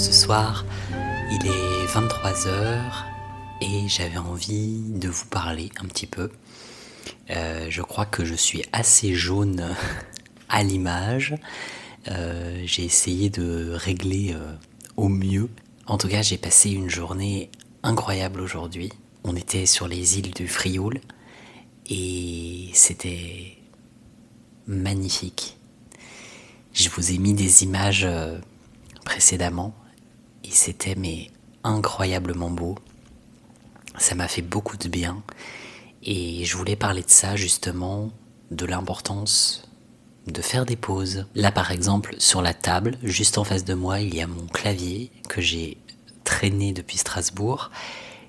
ce soir. Il est 23h et j'avais envie de vous parler un petit peu. Je crois que je suis assez jaune à l'image. J'ai essayé de régler au mieux. En tout cas, j'ai passé une journée incroyable aujourd'hui. On était sur les îles du Frioul et c'était magnifique. Je vous ai mis des images précédemment et c'était incroyablement beau. Ça m'a fait beaucoup de bien et je voulais parler de ça justement, de l'importance de faire des pauses. Là par exemple, sur la table, juste en face de moi, il y a mon clavier que j'ai traîné depuis Strasbourg,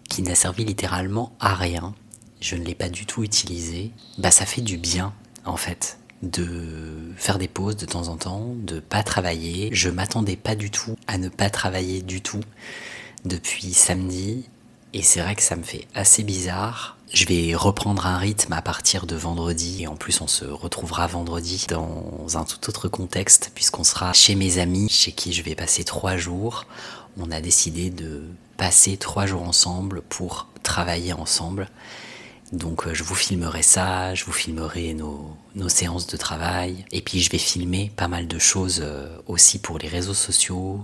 qui n'a servi littéralement à rien. Je ne l'ai pas du tout utilisé. Ça fait du bien en fait de faire des pauses de temps en temps, de pas travailler. Je m'attendais pas du tout à ne pas travailler du tout depuis samedi et c'est vrai que ça me fait assez bizarre. Je vais reprendre un rythme à partir de vendredi et en plus on se retrouvera vendredi dans un tout autre contexte puisqu'on sera chez mes amis chez qui je vais passer 3 jours. On a décidé de passer 3 jours ensemble pour travailler ensemble. Donc je vous filmerai ça, je vous filmerai nos séances de travail. Et puis je vais filmer pas mal de choses aussi pour les réseaux sociaux.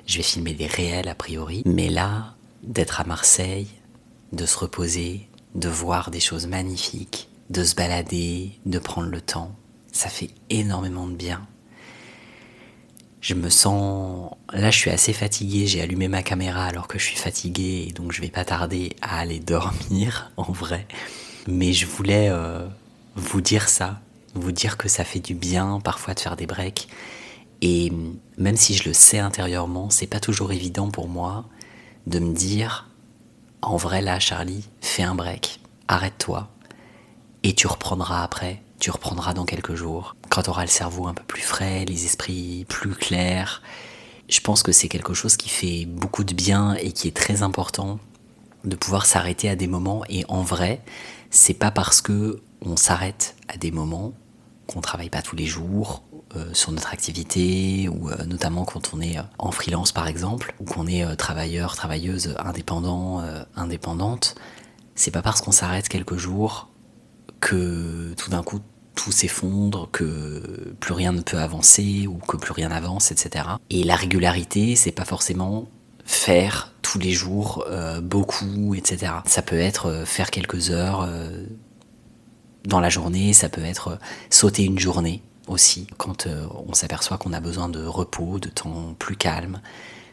Je vais filmer des réels a priori. Mais là, d'être à Marseille, de se reposer, de voir des choses magnifiques, de se balader, de prendre le temps, ça fait énormément de bien. Je me sens... Là, je suis assez fatigué. J'ai allumé ma caméra alors que je suis fatigué. Et donc, je vais pas tarder à aller dormir, en vrai. Mais je voulais vous dire ça. Vous dire que ça fait du bien, parfois, de faire des breaks. Et même si je le sais intérieurement, c'est pas toujours évident pour moi de me dire... En vrai, là, Charlie, fais un break. Arrête-toi. Et tu reprendras après. Tu reprendras dans quelques jours, quand tu auras le cerveau un peu plus frais, les esprits plus clairs. Je pense que c'est quelque chose qui fait beaucoup de bien et qui est très important de pouvoir s'arrêter à des moments. Et en vrai, c'est pas parce que on s'arrête à des moments qu'on travaille pas tous les jours sur notre activité ou notamment quand on est en freelance par exemple ou qu'on est travailleur, travailleuse, indépendante. C'est pas parce qu'on s'arrête quelques jours que tout d'un coup tout s'effondre, que plus rien ne peut avancer ou que plus rien avance, etc. Et la régularité, c'est pas forcément faire tous les jours beaucoup, etc. Ça peut être faire quelques heures dans la journée, ça peut être sauter une journée aussi, quand on s'aperçoit qu'on a besoin de repos, de temps plus calme,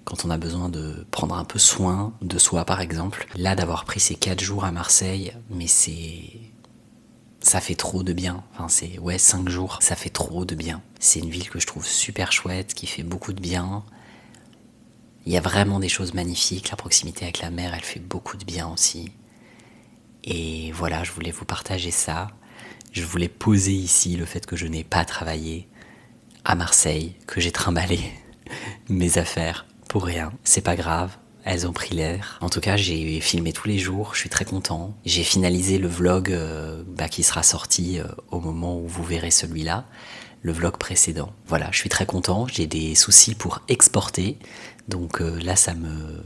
quand on a besoin de prendre un peu soin de soi par exemple. Là, d'avoir pris ces 4 jours à Marseille, mais ça fait trop de bien. Enfin, 5 jours, ça fait trop de bien. C'est une ville que je trouve super chouette, qui fait beaucoup de bien. Il y a vraiment des choses magnifiques. La proximité avec la mer, elle fait beaucoup de bien aussi. Et voilà, je voulais vous partager ça. Je voulais poser ici le fait que je n'ai pas travaillé à Marseille, que j'ai trimballé mes affaires pour rien. C'est pas grave. Elles ont pris l'air. En tout cas, j'ai filmé tous les jours, je suis très content. J'ai finalisé le vlog qui sera sorti au moment où vous verrez celui-là, le vlog précédent. Voilà, je suis très content. J'ai des soucis pour exporter. Donc là, ça me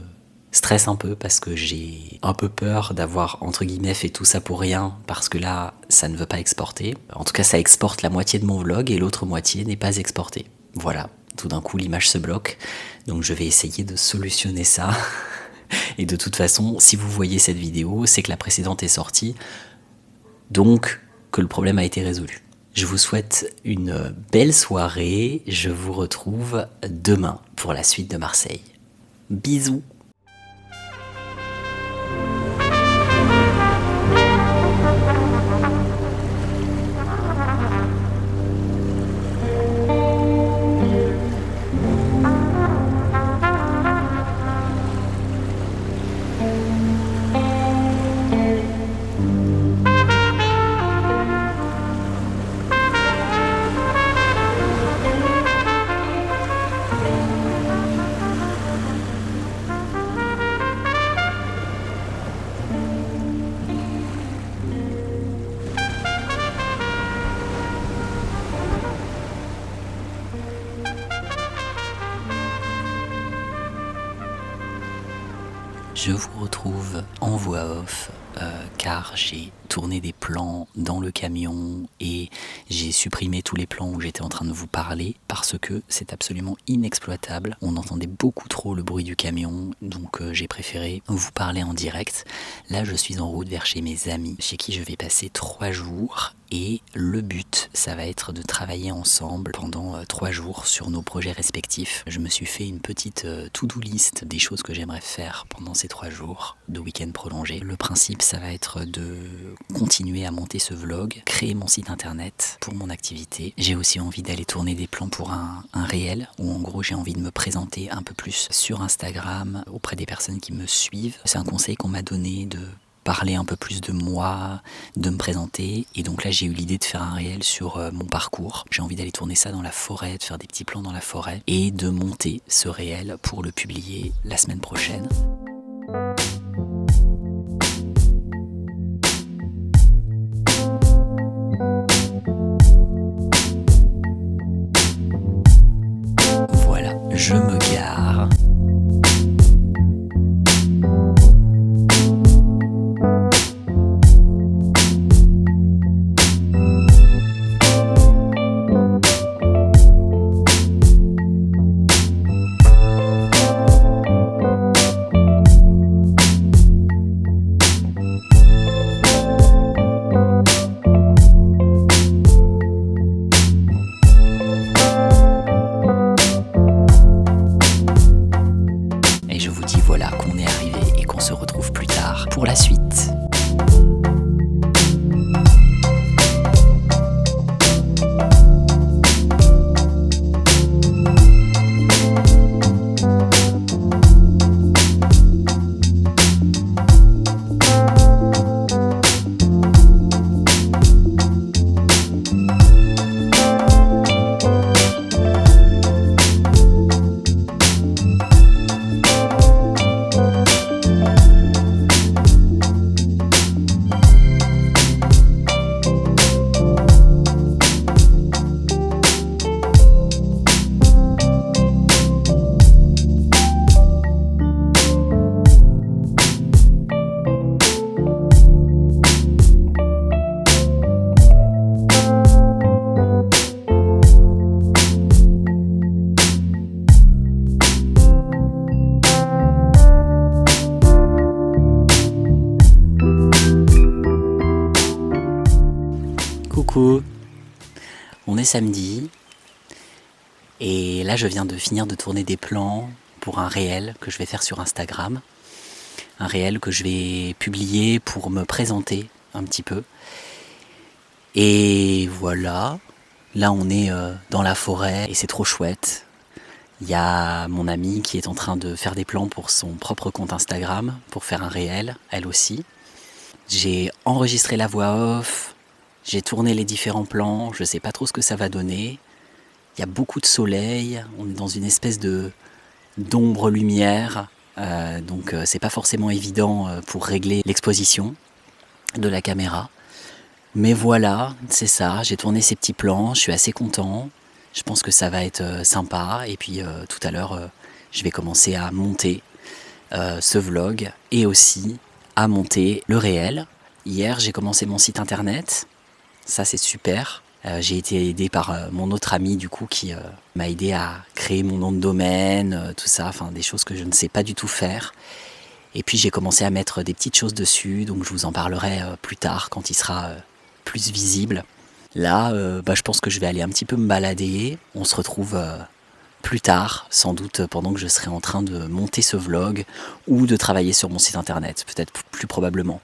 stresse un peu parce que j'ai un peu peur d'avoir, entre guillemets, fait tout ça pour rien. Parce que là, ça ne veut pas exporter. En tout cas, ça exporte la moitié de mon vlog et l'autre moitié n'est pas exportée. Voilà. Tout d'un coup, l'image se bloque. Donc je vais essayer de solutionner ça. Et de toute façon, si vous voyez cette vidéo, c'est que la précédente est sortie. Donc, que le problème a été résolu. Je vous souhaite une belle soirée. Je vous retrouve demain pour la suite de Marseille. Bisous! Je vous retrouve en voix off car j'ai tourné des plans dans le camion et j'ai supprimé tous les plans où j'étais en train de vous parler parce que c'est absolument inexploitable. On entendait beaucoup trop le bruit du camion, donc j'ai préféré vous parler en direct. Là, je suis en route vers chez mes amis, chez qui je vais passer 3 jours. Et le but, ça va être de travailler ensemble pendant 3 jours sur nos projets respectifs. Je me suis fait une petite to-do list des choses que j'aimerais faire pendant ces 3 jours de week-end prolongé. Le principe, ça va être de continuer à monter ce vlog, créer mon site internet pour mon activité. J'ai aussi envie d'aller tourner des plans pour un réel, où en gros j'ai envie de me présenter un peu plus sur Instagram auprès des personnes qui me suivent. C'est un conseil qu'on m'a donné de parler un peu plus de moi, de me présenter. Et donc là, j'ai eu l'idée de faire un réel sur mon parcours. J'ai envie d'aller tourner ça dans la forêt, de faire des petits plans dans la forêt et de monter ce réel pour le publier la semaine prochaine. Voilà, je me gare. Et je vous dis voilà qu'on est arrivé et qu'on se retrouve plus tard pour la suite. Coucou, on est samedi et là je viens de finir de tourner des plans pour un réel que je vais faire sur Instagram. Un réel que je vais publier pour me présenter un petit peu. Et voilà, là on est dans la forêt et c'est trop chouette. Il y a mon amie qui est en train de faire des plans pour son propre compte Instagram pour faire un réel, elle aussi. J'ai enregistré la voix off. J'ai tourné les différents plans, je sais pas trop ce que ça va donner. Il y a beaucoup de soleil, on est dans une espèce d'ombre-lumière, donc c'est pas forcément évident pour régler l'exposition de la caméra. Mais voilà, c'est ça, j'ai tourné ces petits plans, je suis assez content. Je pense que ça va être sympa et puis tout à l'heure je vais commencer à monter ce vlog et aussi à monter le réel. Hier j'ai commencé mon site internet. Ça c'est super. J'ai été aidé par mon autre ami du coup qui m'a aidé à créer mon nom de domaine, tout ça, enfin des choses que je ne sais pas du tout faire. Et puis j'ai commencé à mettre des petites choses dessus, donc je vous en parlerai plus tard quand il sera plus visible. Là, je pense que je vais aller un petit peu me balader. On se retrouve plus tard, sans doute pendant que je serai en train de monter ce vlog ou de travailler sur mon site internet, peut-être plus probablement.